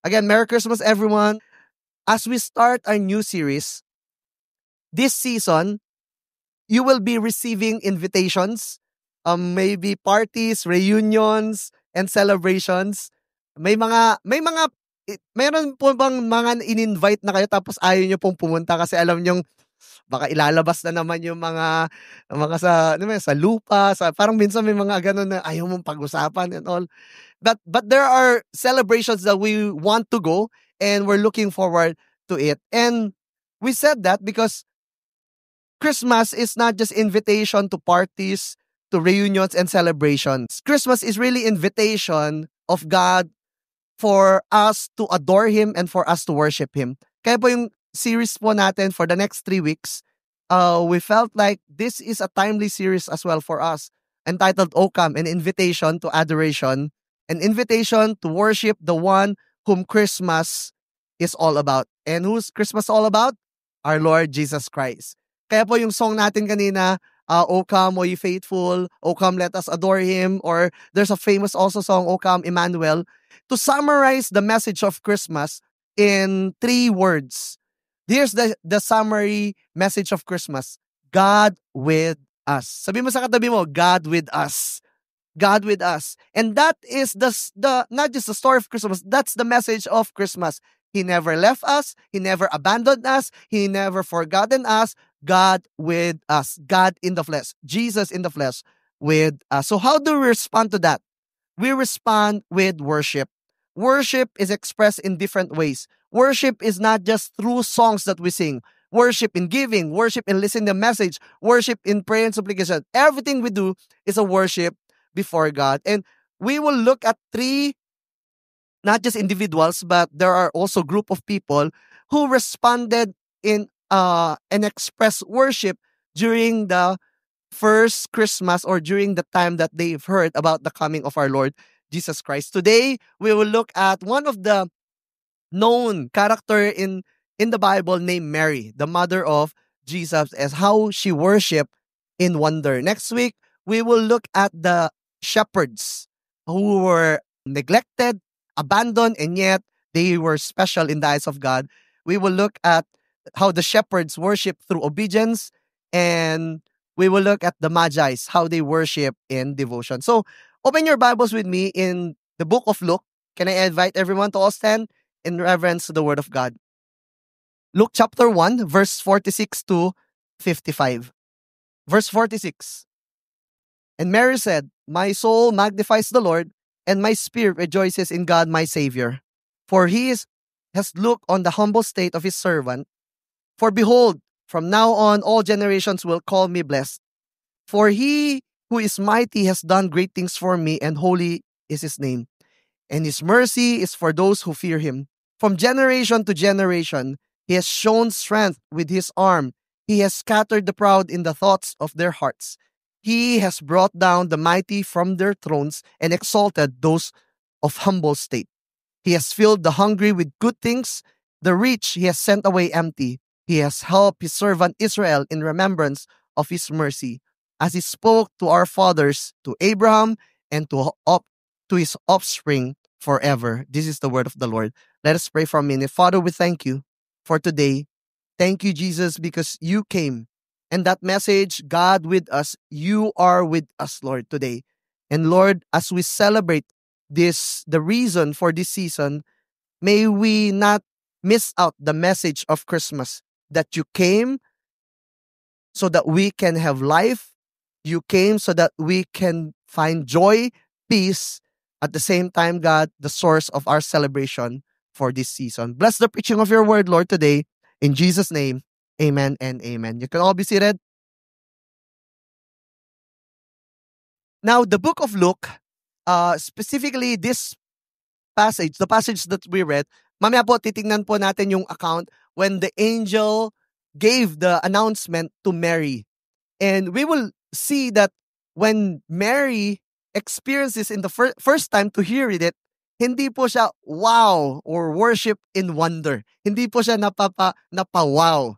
Again, Merry Christmas, everyone. As we start our new series, this season, you will be receiving invitations, maybe parties, reunions, and celebrations. Meron po bang mga in-invite na kayo tapos ayaw nyo pong pumunta kasi alam nyo baka ilalabas na naman yung mga sa lupa, parang minsan may mga ganun na ayaw mong pag-usapan and all. But there are celebrations that we want to go and we're looking forward to it. And we said that because Christmas is not just invitation to parties, to reunions and celebrations. Christmas is really invitation of God for us to adore Him and for us to worship Him. Kaya po yung series po natin for the next 3 weeks, we felt like this is a timely series as well for us, entitled O Come, an invitation to adoration, an invitation to worship the one whom Christmas is all about. And who's Christmas all about? Our Lord Jesus Christ. Kaya po yung song natin kanina, O Come, O Ye Faithful, O Come, Let Us Adore Him, or there's a famous also song, O Come, Emmanuel, to summarize the message of Christmas in 3 words. Here's the summary message of Christmas. God with us. Sabi mo sa katabi mo, God with us. God with us. And that is the not just the story of Christmas, that's the message of Christmas. He never left us. He never abandoned us. He never forgotten us. God with us. God in the flesh. Jesus in the flesh with us. So how do we respond to that? We respond with worship. Worship is expressed in different ways. Worship is not just through songs that we sing. Worship in giving, worship in listening to the message, worship in prayer and supplication. Everything we do is a worship before God. And we will look at 3, not just individuals, but there are also group of people who responded in and expressed worship during the first Christmas or during the time that they've heard about the coming of our Lord Jesus Christ. Today, we will look at one of the known character in the Bible named Mary, the mother of Jesus, as how she worshiped in wonder. Next week, we will look at the shepherds who were neglected, abandoned, and yet they were special in the eyes of God. We will look at how the shepherds worship through obedience, and we will look at the Magi's, how they worship in devotion. So, open your Bibles with me in the book of Luke. Can I invite everyone to all stand in reverence to the Word of God? Luke chapter 1, verse 46 to 55. Verse 46. And Mary said, My soul magnifies the Lord, and my spirit rejoices in God my Savior. For he has looked on the humble state of his servant. For behold, from now on all generations will call me blessed. For he who is mighty has done great things for me, and holy is his name. And his mercy is for those who fear him. From generation to generation, he has shown strength with his arm. He has scattered the proud in the thoughts of their hearts. He has brought down the mighty from their thrones and exalted those of humble state. He has filled the hungry with good things. The rich he has sent away empty. He has helped his servant Israel in remembrance of his mercy, as he spoke to our fathers, to Abraham, and to his offspring forever. This is the word of the Lord. Let us pray for a minute. Father, we thank you for today. Thank you, Jesus, because you came. And that message, God with us, you are with us, Lord, today. And Lord, as we celebrate the reason for this season, may we not miss out the message of Christmas, that you came so that we can have life. You came so that we can find joy, peace, at the same time, God, the source of our celebration for this season. Bless the preaching of your word, Lord, today. In Jesus' name, amen and amen. You can all be seated. Now, the book of Luke, specifically this passage, the passage that we read, mamaya po titingnan po natin yung account when the angel gave the announcement to Mary. And we will see that when Mary experienced this in the first time to hear it, hindi po siya wow or worship in wonder. Hindi po siya napawaw.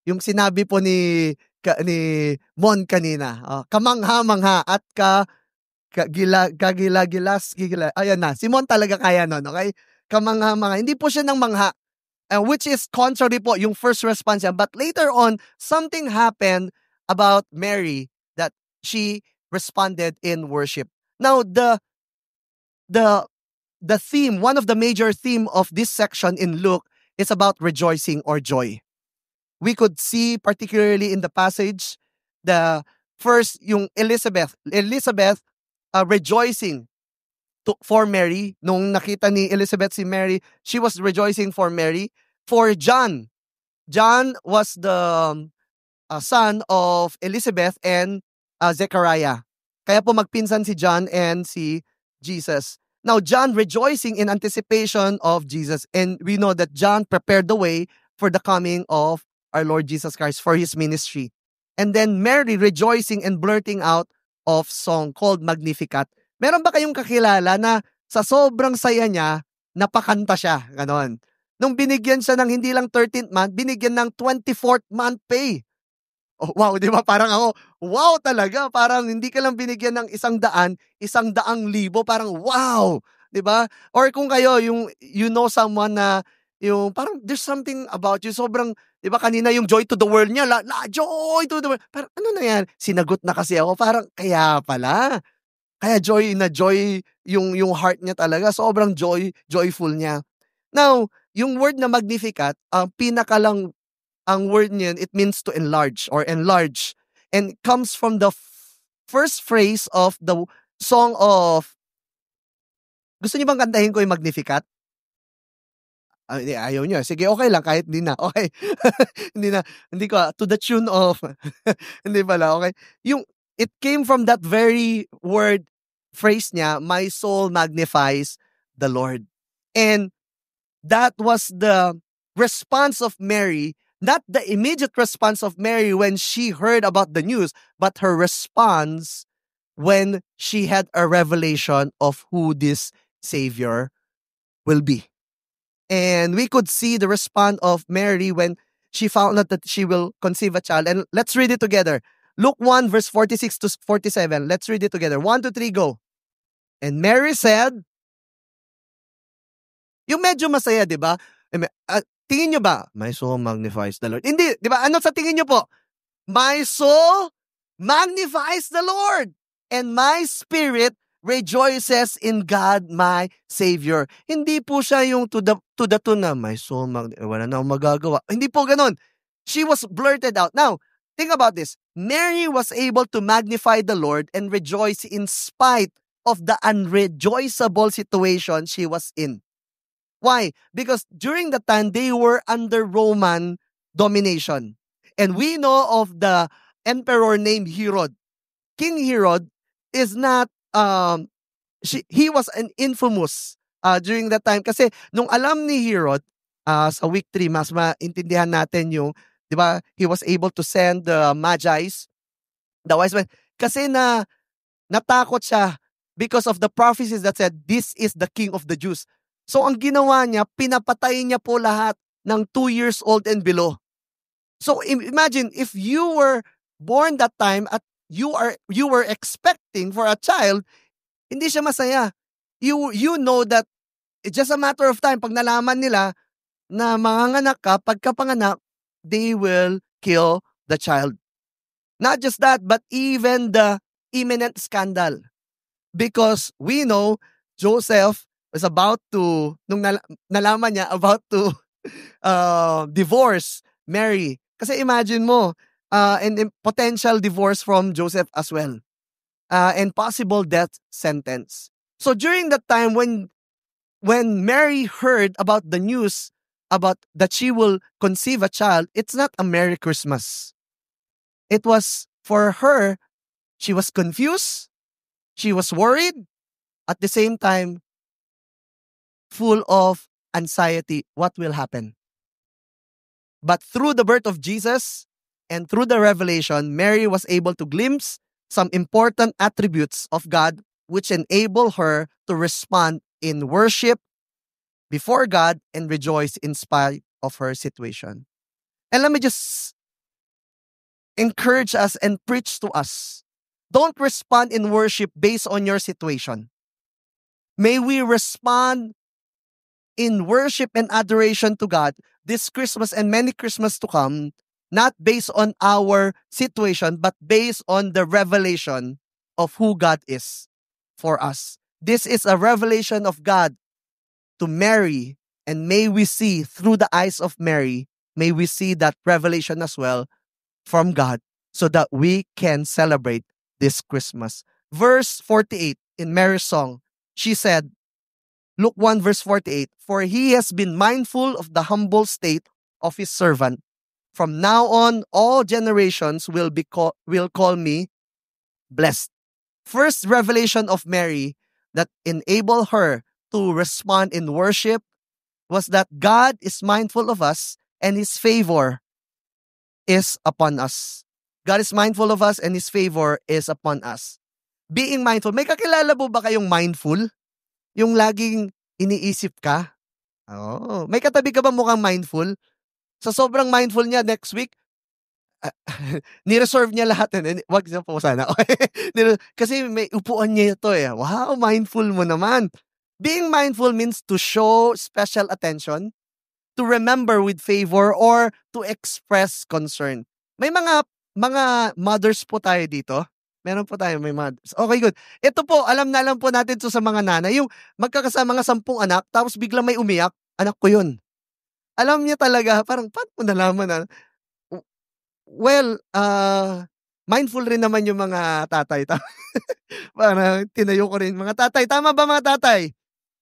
Yung sinabi po ni Mon kanina, kamangha-mangha at ayan na, Simon talaga kaya nun, okay? Kamangha-mangha. Hindi po siya ng mangha, which is contrary po yung first response niya. But later on, something happened about Mary that she responded in worship. Now, the theme, one of the major theme of this section in Luke is about rejoicing or joy. We could see particularly in the passage, the first, yung Elizabeth rejoicing for Mary. Nung nakita ni Elizabeth si Mary, she was rejoicing for Mary. For John was the son of Elizabeth and Zechariah. Kaya po magpinsan si John and si Jesus. Now, John rejoicing in anticipation of Jesus. And we know that John prepared the way for the coming of our Lord Jesus Christ for his ministry. And then Mary rejoicing and blurting out of song called Magnificat. Meron ba kayong kakilala na sa sobrang saya niya, napakanta siya? Ganon. Nung binigyan siya ng hindi lang 13th month, binigyan ng 24th month pay. Oh, wow, di ba? Parang ako, wow talaga. Parang hindi ka lang binigyan ng 100, 100,000. Parang wow, di ba? Or kung kayo, yung you know someone na yung parang there's something about you, sobrang, di ba kanina yung joy to the world niya, joy to the world. Parang ano na yan? Sinagot na kasi ako. Parang kaya pala. Kaya joy na joy yung heart niya talaga. Sobrang joyful niya. Now, yung word na Magnificat, ang word niyan, it means to enlarge or enlarge. And it comes from the first phrase of the song of... Gusto niyo bang kantahin ko yung Magnificat? Ayaw niyo. Sige, okay lang. Kahit hindi na. Okay. Hindi na. Hindi ko. To the tune of... Hindi pala. Okay. It came from that very word, phrase niya, my soul magnifies the Lord. And that was the response of Mary, not the immediate response of Mary when she heard about the news, but her response when she had a revelation of who this Savior will be. And we could see the response of Mary when she found out that she will conceive a child. And let's read it together. Luke 1 verse 46 to 47. Let's read it together. 1, 2, 3, go. And Mary said, yung medyo masaya, di ba? Tingin nyo ba, my soul magnifies the Lord? Hindi, di ba? Ano sa tingin nyo po? My soul magnifies the Lord, and my spirit rejoices in God, my Savior. Hindi po siya yung to the tune na, my soul wala na akong magagawa. Hindi po ganun. She was blurted out. Now, think about this. Mary was able to magnify the Lord and rejoice in spite of the unrejoiceable situation she was in. Why? Because during the time, they were under Roman domination. And we know of the emperor named Herod. King Herod is not, he was an infamous during that time. Kasi nung alam ni Herod, sa week 3, mas maintindihan natin yung, di ba, he was able to send the Magi's, the wise men. Kasi natakot siya because of the prophecies that said, this is the King of the Jews. So ang ginawa niya, pinapatay niya po lahat ng 2 years old and below. So imagine if you were born that time at you were expecting for a child, hindi siya masaya. You know that it's just a matter of time. Pag nalaman nila na manganganak ka, pagkapanganak, they will kill the child. Not just that, but even the imminent scandal. Because we know Joseph was about to, nung nalaman niya, about to divorce Mary. Kasi imagine mo, and potential divorce from Joseph as well. And possible death sentence. So during that time when Mary heard about the news about that she will conceive a child, it's not a Merry Christmas. It was, for her, she was confused, she was worried, at the same time, full of anxiety. What will happen? But through the birth of Jesus and through the revelation, Mary was able to glimpse some important attributes of God which enable her to respond in worship before God and rejoice in spite of her situation. And let me just encourage us and preach to us Don't respond in worship based on your situation. May we respond in worship and adoration to God this Christmas and many Christmas to come, not based on our situation, but based on the revelation of who God is for us. This is a revelation of God to Mary, and may we see through the eyes of Mary, may we see that revelation as well from God so that we can celebrate this Christmas. Verse 48 in Mary's song, she said, Luke 1 verse 48, "For he has been mindful of the humble state of his servant. From now on, all generations will call me blessed." First revelation of Mary that enabled her to respond in worship was that God is mindful of us and his favor is upon us. God is mindful of us and his favor is upon us. Being mindful, may kakilala po ba kayong mindful? Yung laging iniisip ka? Oo. May katabi ka ba mukhang mindful? Sa sobrang mindful niya next week, ni-reserve niya lahat. Wag siya po sana. Kasi may upuan niya ito eh. Wow, mindful mo naman. Being mindful means to show special attention, to remember with favor, or to express concern. May mga mothers po tayo dito. Meron po tayo may mothers. Okay, good. Ito po, alam na alam po natin to sa mga nanay. Yung magkakasama nga 10 anak, tapos biglang may umiyak, anak ko yun. Alam niya talaga, parang paano mo nalaman na? Well, mindful rin naman yung mga tatay. Parang tinayo ko rin, mga tatay, tama ba mga tatay?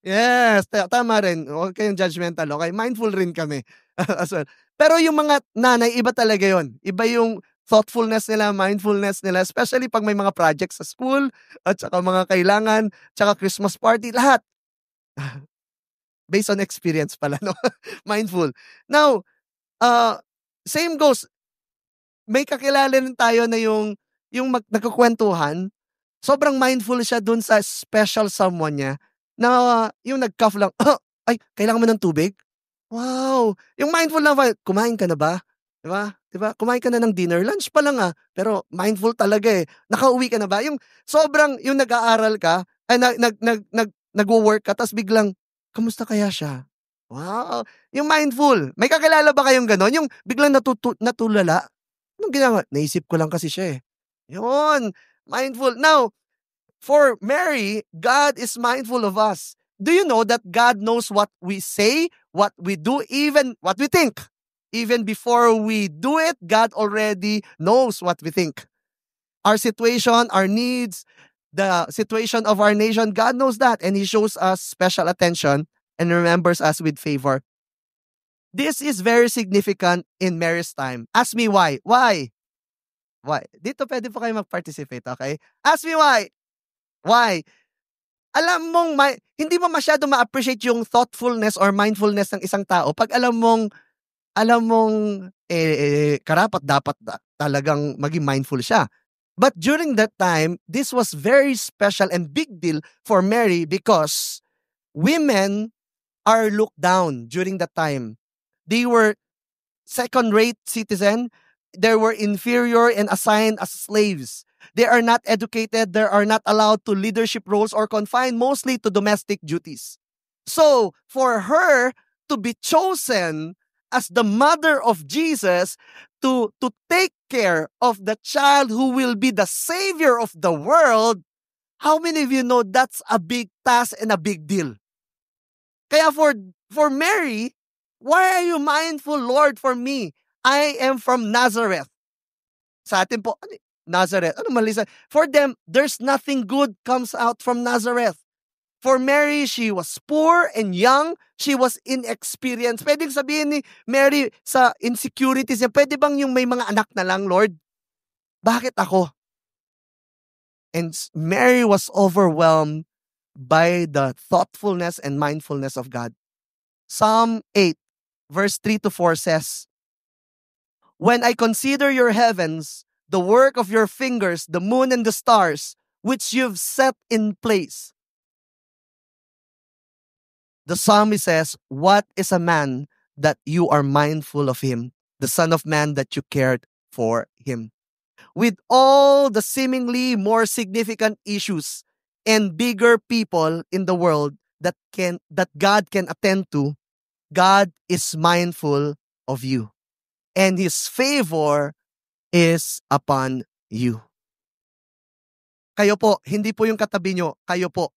Yes, tama rin. Huwag kayong judgmental, okay? Mindful rin kami as well. Pero yung mga nanay, iba talaga yon. Iba yung thoughtfulness nila, mindfulness nila, especially pag may mga projects sa school, at saka mga kailangan, tsaka Christmas party, lahat. Based on experience pala, no? Mindful. Now, same goes. May kakilala rin tayo na yung nagkukwentuhan, sobrang mindful siya dun sa special someone niya, na yung nag-cough lang, ay, kailangan mo ng tubig? Wow! Yung mindful na, kumain ka na ba? Diba? Kumain ka na ng dinner, lunch pa lang pero mindful talaga eh. Nakauwi ka na ba? Yung sobrang, yung nag-aaral ka, ay nag-work ka, tapos biglang, kamusta kaya siya? Wow! Yung mindful. May kakilala ba kayong ganon? Yung biglang natulala? Anong ginagawa? Naisip ko lang kasi siya eh. Yun! Mindful. Now, for Mary, God is mindful of us. Do you know that God knows what we say, what we do, even what we think? Even before we do it, God already knows what we think. Our situation, our needs, the situation of our nation, God knows that, and He shows us special attention and remembers us with favor. This is very significant in Mary's time. Ask me why. Why? Why? Dito pwede po kayo mag-participate, okay? Ask me why. Why? Alam mong hindi mo masyado ma-appreciate yung thoughtfulness or mindfulness ng isang tao pag alam mong karapat dapat talagang maging mindful siya. But during that time, this was very special and big deal for Mary because women are looked down during that time. They were second-rate citizen. They were inferior and assigned as slaves. They are not educated. They are not allowed to leadership roles or confined mostly to domestic duties. So, for her to be chosen as the mother of Jesus to take care of the child who will be the savior of the world, how many of you know that's a big task and a big deal? Kaya for Mary, why are you mindful, Lord, for me? I am from Nazareth. Sa atin po, Nazareth. Ano mali sa? For them, there's nothing good comes out from Nazareth. For Mary, she was poor and young. She was inexperienced. Pwedeng sabihin ni Mary sa insecurities niya, pwede bang yung may mga anak na lang, Lord? Bakit ako? And Mary was overwhelmed by the thoughtfulness and mindfulness of God. Psalm 8, verse 3-4 says, "When I consider your heavens, the work of your fingers, the moon and the stars, which you've set in place." The psalmist says, "What is a man that you are mindful of him? The son of man that you cared for him." with all the seemingly more significant issues and bigger people in the world that God can attend to, God is mindful of you. And His favor is upon you. Kayo po, hindi po yung katabi nyo, kayo po.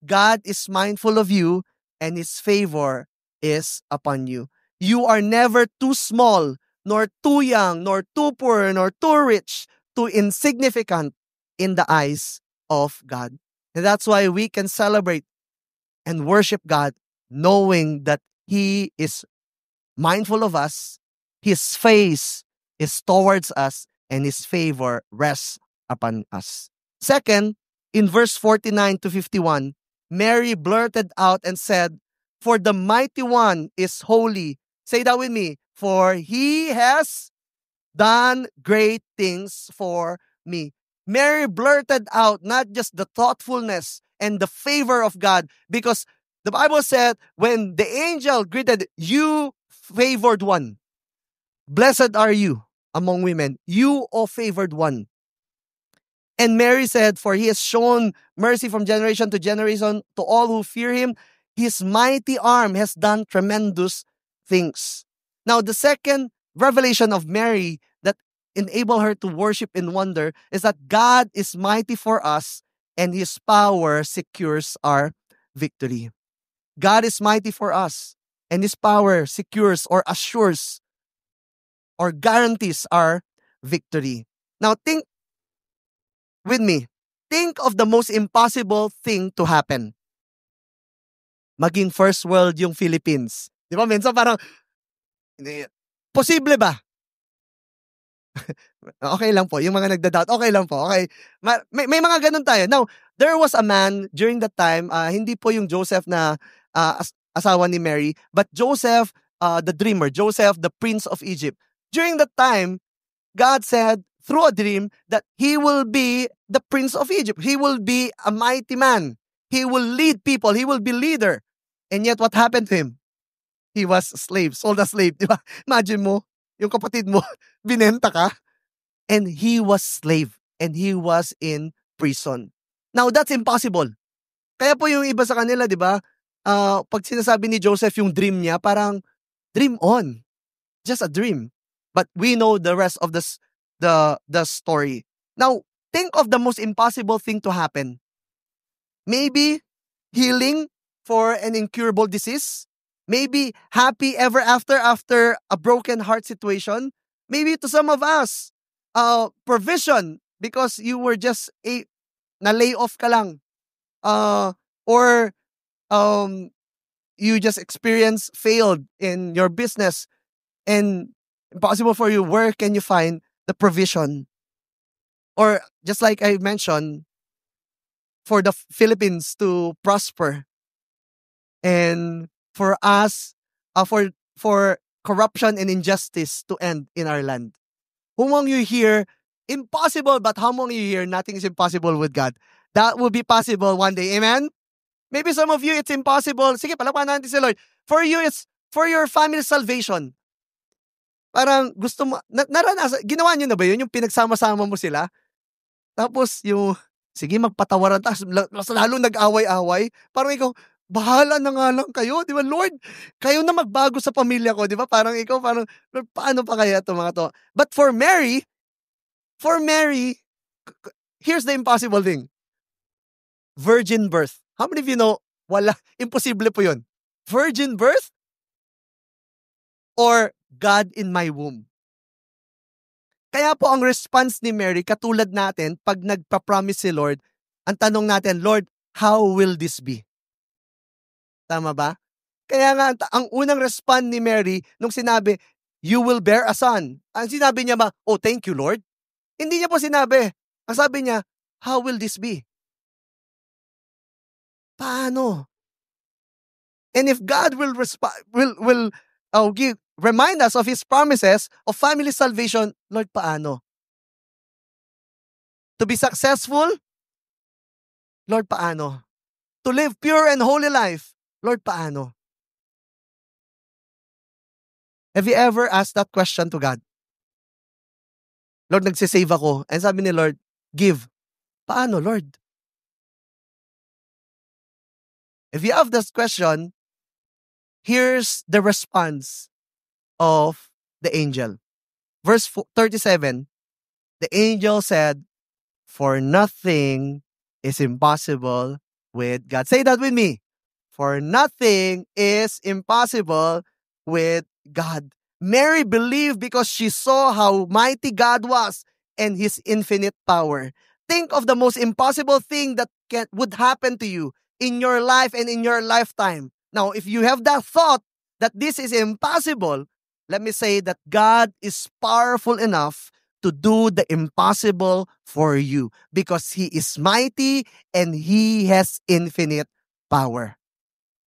God is mindful of you and His favor is upon you. You are never too small, nor too young, nor too poor, nor too rich, too insignificant in the eyes of God. And that's why we can celebrate and worship God knowing that He is mindful of us, His face is towards us, and His favor rests upon us. Second, in verse 49 to 51, Mary blurted out and said, "For the mighty one is holy." Say that with me. "For He has done great things for me." Mary blurted out not just the thoughtfulness and the favor of God, because the Bible said when the angel greeted, "You favored one, blessed are you among women, you, O favored one." And Mary said, "For He has shown mercy from generation to generation to all who fear Him. His mighty arm has done tremendous things." Now, the second revelation of Mary that enable her to worship in wonder is that God is mighty for us and His power secures our victory. God is mighty for us and His power secures or assures or guarantees our victory. Now, think with me. Think of the most impossible thing to happen. Maging first world yung Philippines. Di ba? Minsan parang, posible ba? Okay lang po. Yung mga nagda-doubt, okay lang po. Okay. May mga ganun tayo. Now, there was a man during that time, hindi po yung Joseph na asawa ni Mary, but Joseph, the dreamer, Joseph, the prince of Egypt. During that time, God said through a dream that he will be the prince of Egypt. He will be a mighty man. He will lead people. He will be leader. And yet, what happened to him? He was a slave, sold a slave. Di ba? Imagine mo, yung kapatid mo, binenta ka, and he was slave, and he was in prison. Now, that's impossible. Kaya po yung iba sa kanila, di ba, pag sinasabi ni Joseph yung dream niya, parang, dream on. Just a dream. But we know the rest of the story. Now, think of the most impossible thing to happen. Maybe healing for an incurable disease. Maybe happy ever after a broken heart situation. Maybe to some of us, provision because you were just na-lay off ka lang. Or you just experienced failed in your business and impossible for you. Where can you find the provision? Or just like I mentioned, for the Philippines to prosper and for us, for corruption and injustice to end in our land. Who among you hear impossible, but how among you hear nothing is impossible with God? That will be possible one day. Amen? Maybe some of you, it's impossible. Sige, palakpakan natin si Lord. For you, it's for your family's salvation. Parang gusto mo, naranasan, ginawa nyo na ba yun? Yung pinagsama-sama mo sila? Tapos yung, sige, magpatawaran, tapos lalo nag-away-away. Parang ikaw, bahala na nga lang kayo, di ba? Lord, kayo na magbago sa pamilya ko, di ba? Parang ikaw, parang, paano pa kaya ito mga to? But for Mary, here's the impossible thing. Virgin birth. How many of you know, wala, imposible po yun? Virgin birth or God in my womb? Kaya po ang response ni Mary, katulad natin, pag nagpa-promise si Lord, ang tanong natin, Lord, how will this be? Tama ba? Kaya nga, ang unang response ni Mary, nung sinabi, you will bear a son. Ang sinabi niya ba, oh, thank you, Lord? Hindi niya po sinabi. Ang sabi niya, how will this be? Paano? And if God will remind us of His promises of family salvation, Lord, paano? To be successful, Lord, paano? To live pure and holy life, Lord, paano? Have you ever asked that question to God? Lord, nagsisave ako. And sabi ni Lord, give. Paano, Lord? If you have this question, here's the response of the angel. Verse 37, the angel said, for nothing is impossible with God. Say that with me. For nothing is impossible with God. Mary believed because she saw how mighty God was and his infinite power. Think of the most impossible thing that would happen to you in your life and in your lifetime. Now, if you have that thought that this is impossible, let me say that God is powerful enough to do the impossible for you because he is mighty and he has infinite power.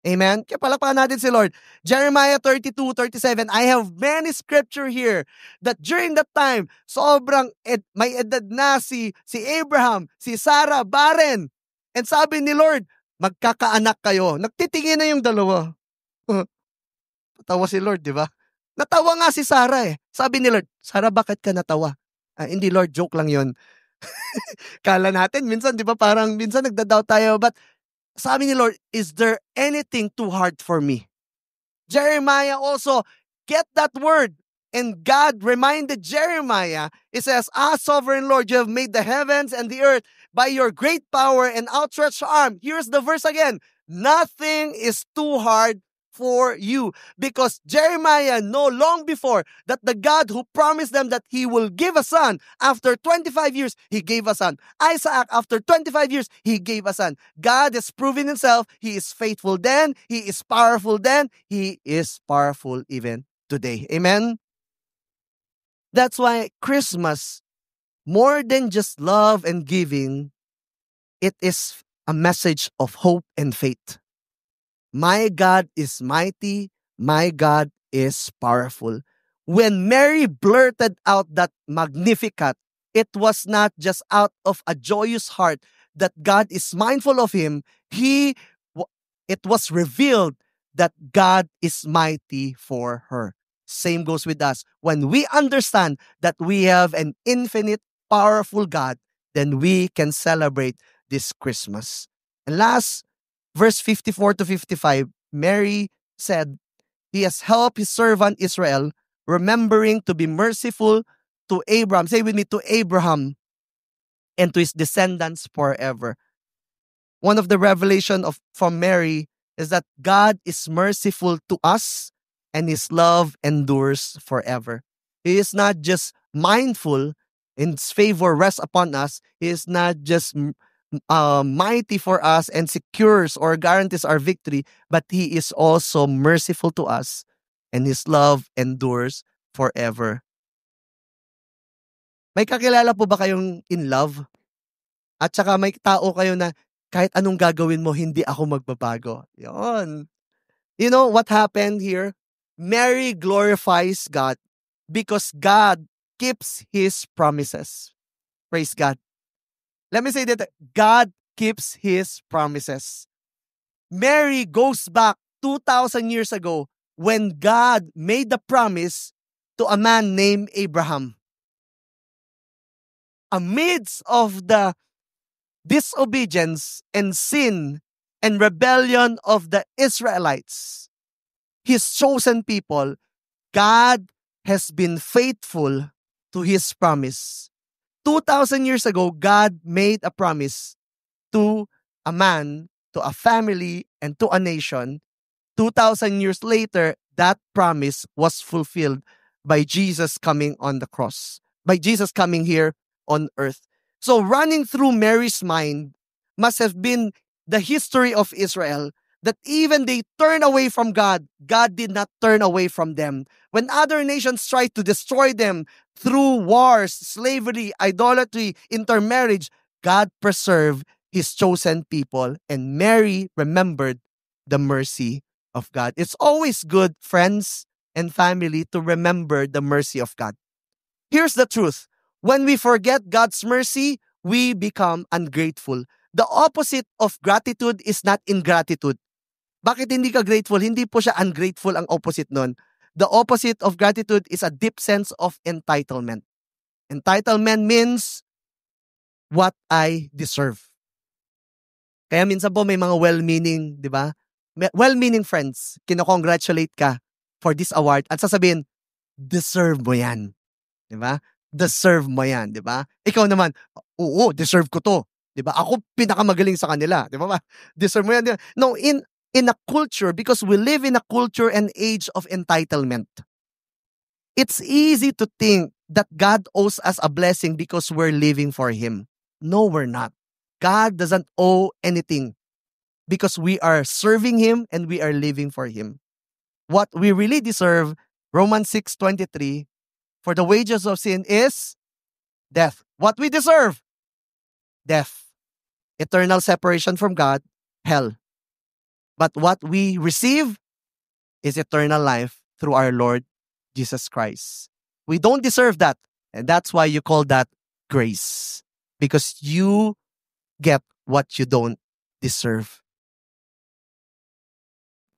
Amen? Kaya palakpakan natin si Lord. Jeremiah 32:37, I have many scripture here that during that time, sobrang may edad na si Abraham, si Sarah, barren. And sabi ni Lord, magkakaanak kayo. Nagtitingin na yung dalawa. Natawa si Lord, di ba? Natawa nga si Sarah eh. Sabi ni Lord, Sarah, bakit ka natawa? Hindi Lord, joke lang yon. Kala natin, minsan di ba parang minsan nagda-doubt tayo, but sabi ni Lord, is there anything too hard for me? Jeremiah also get that word. And God reminded Jeremiah, it says, sovereign Lord, you have made the heavens and the earth by your great power and outstretched arm. Here's the verse again. Nothing is too hard for you. Because Jeremiah know long before that the God who promised them that he will give a son, after 25 years, he gave a son. Isaac, after 25 years, he gave a son. God has proven himself. He is faithful then. He is powerful then. He is powerful even today. Amen? That's why Christmas, more than just love and giving, it is a message of hope and faith. My God is mighty. My God is powerful. When Mary blurted out that Magnificat, it was not just out of a joyous heart that God is mindful of him. It was revealed that God is mighty for her. Same goes with us. When we understand that we have an infinite, powerful God, then we can celebrate this Christmas. And last, verse 54 to 55, Mary said, he has helped his servant Israel, remembering to be merciful to Abraham. Say with me, to Abraham and to his descendants forever. One of the revelation from Mary is that God is merciful to us and his love endures forever. He is not just mindful and his favor rests upon us. He is not just mighty for us and secures or guarantees our victory, but he is also merciful to us and his love endures forever. May kakilala po ba kayong in love? At saka may tao kayo na kahit anong gagawin mo, hindi ako magbabago. Yon. You know what happened here? Mary glorifies God because God keeps his promises. Praise God. Let me say that God keeps his promises. Mary goes back 2,000 years ago when God made the promise to a man named Abraham. Amidst of the disobedience and sin and rebellion of the Israelites, his chosen people, God has been faithful to his promise. 2,000 years ago, God made a promise to a man, to a family, and to a nation. 2,000 years later, that promise was fulfilled by Jesus coming on the cross, by Jesus coming here on earth. So running through Mary's mind must have been the history of Israel, that even they turned away from God, God did not turn away from them. When other nations tried to destroy them through wars, slavery, idolatry, intermarriage, God preserved his chosen people, and Mary remembered the mercy of God. It's always good, friends and family, to remember the mercy of God. Here's the truth. When we forget God's mercy, we become ungrateful. The opposite of gratitude is not ingratitude. Bakit hindi ka grateful? Hindi po siya ungrateful ang opposite nun. The opposite of gratitude is a deep sense of entitlement. Entitlement means what I deserve. Kaya minsan po may mga well-meaning, di ba? Well-meaning friends, kinocongratulate ka for this award at sasabihin, deserve mo yan. Di ba? Deserve mo yan, di ba? Ikaw naman, oo, deserve ko to. Di ba? Ako pinakamagaling sa kanila. Di ba? Deserve mo yan. Di ba? No, in a culture, because we live in a culture and age of entitlement, it's easy to think that God owes us a blessing because we're living for Him. No, we're not. God doesn't owe anything because we are serving Him and we are living for Him. What we really deserve, Romans 6:23, for the wages of sin is death. What we deserve? Death. Eternal separation from God, hell. But what we receive is eternal life through our Lord Jesus Christ. We don't deserve that. And that's why you call that grace. Because you get what you don't deserve.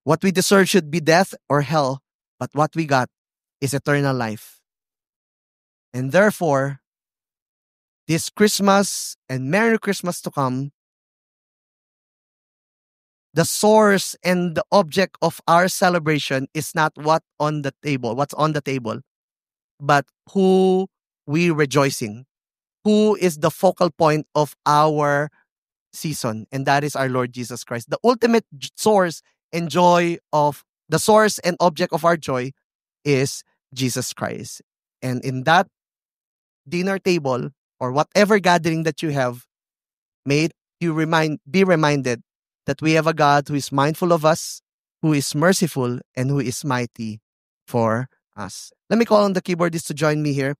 What we deserve should be death or hell, but what we got is eternal life. And therefore, this Christmas and Merry Christmas to come, the source and the object of our celebration is not what's on the table, but who we rejoicing, who is the focal point of our season, and that is our Lord Jesus Christ. The ultimate source and the source and object of our joy is Jesus Christ. And in that dinner table or whatever gathering that you have, may you be reminded that we have a God who is mindful of us, who is merciful, and who is mighty for us. Let me call on the keyboardist to join me here.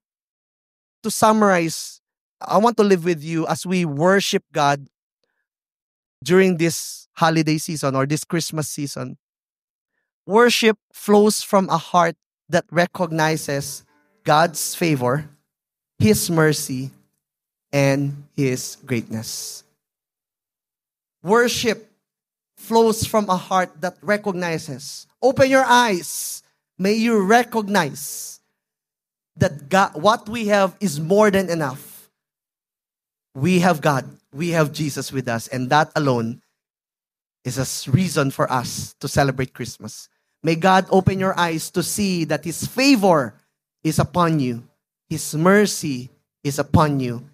To summarize, I want to live with you as we worship God during this holiday season or this Christmas season. Worship flows from a heart that recognizes God's favor, His mercy, and His greatness. Worship flows from a heart that recognizes. Open your eyes. May you recognize that God, what we have is more than enough. We have God. We have Jesus with us. And that alone is a reason for us to celebrate Christmas. May God open your eyes to see that His favor is upon you. His mercy is upon you.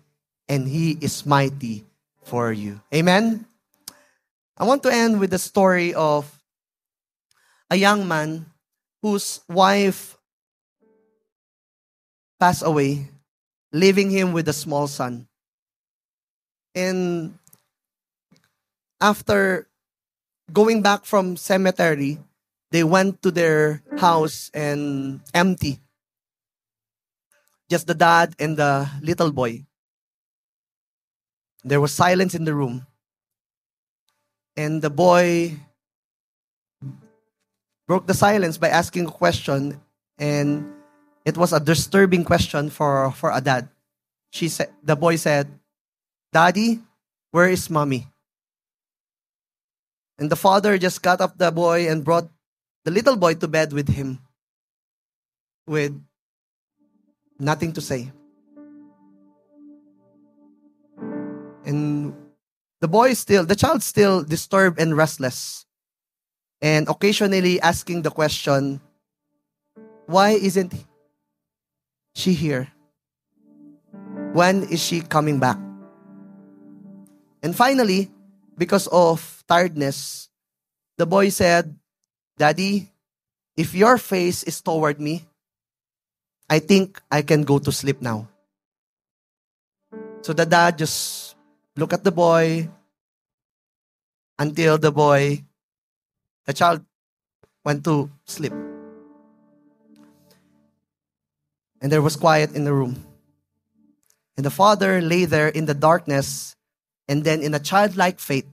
And He is mighty for you. Amen? I want to end with the story of a young man whose wife passed away, leaving him with a small son. And after going back from cemetery, they went to their house and empty. Just the dad and the little boy. There was silence in the room. And the boy broke the silence by asking a question, and it was a disturbing question for a dad. The boy said, "Daddy, where is mommy?" And the father just got up the boy and brought the little boy to bed with him with nothing to say. And the child still disturbed and restless. And occasionally asking the question, why isn't she here? When is she coming back? And finally, because of tiredness, the boy said, "Daddy, if your face is toward me, I think I can go to sleep now." So the dad just looked at the boy until the child went to sleep. And there was quiet in the room. And the father lay there in the darkness, and then in a childlike faith,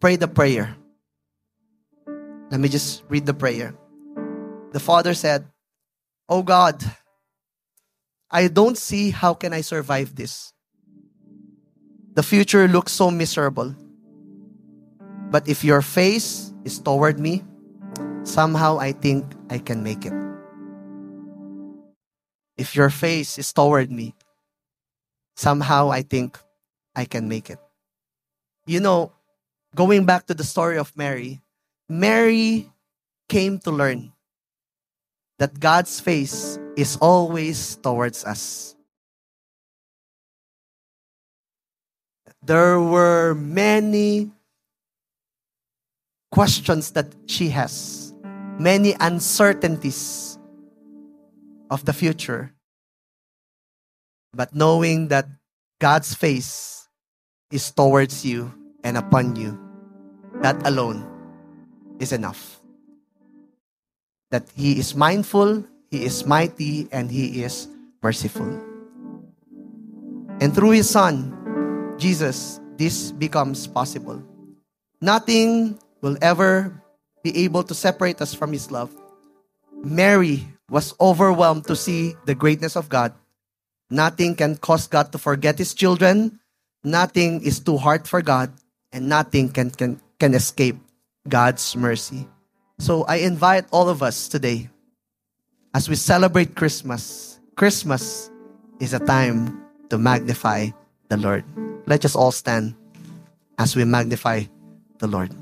prayed a prayer. Let me just read the prayer. The father said, "Oh God, I don't see how can I survive this. The future looks so miserable. But if your face is toward me, somehow I think I can make it." if your face is toward me, somehow I think I can make it. You know, going back to the story of Mary, Mary came to learn that God's face is always towards us. There were many questions that she has, many uncertainties of the future. But knowing that God's face is towards you and upon you, that alone is enough. That He is mindful, He is mighty, and He is merciful. And through His Son, Jesus, this becomes possible. Nothing will ever be able to separate us from His love. Mary was overwhelmed to see the greatness of God. Nothing can cause God to forget His children. Nothing is too hard for God. And nothing can escape God's mercy. So I invite all of us today, as we celebrate Christmas, Christmas is a time to magnify the Lord. Let us all stand as we magnify the Lord.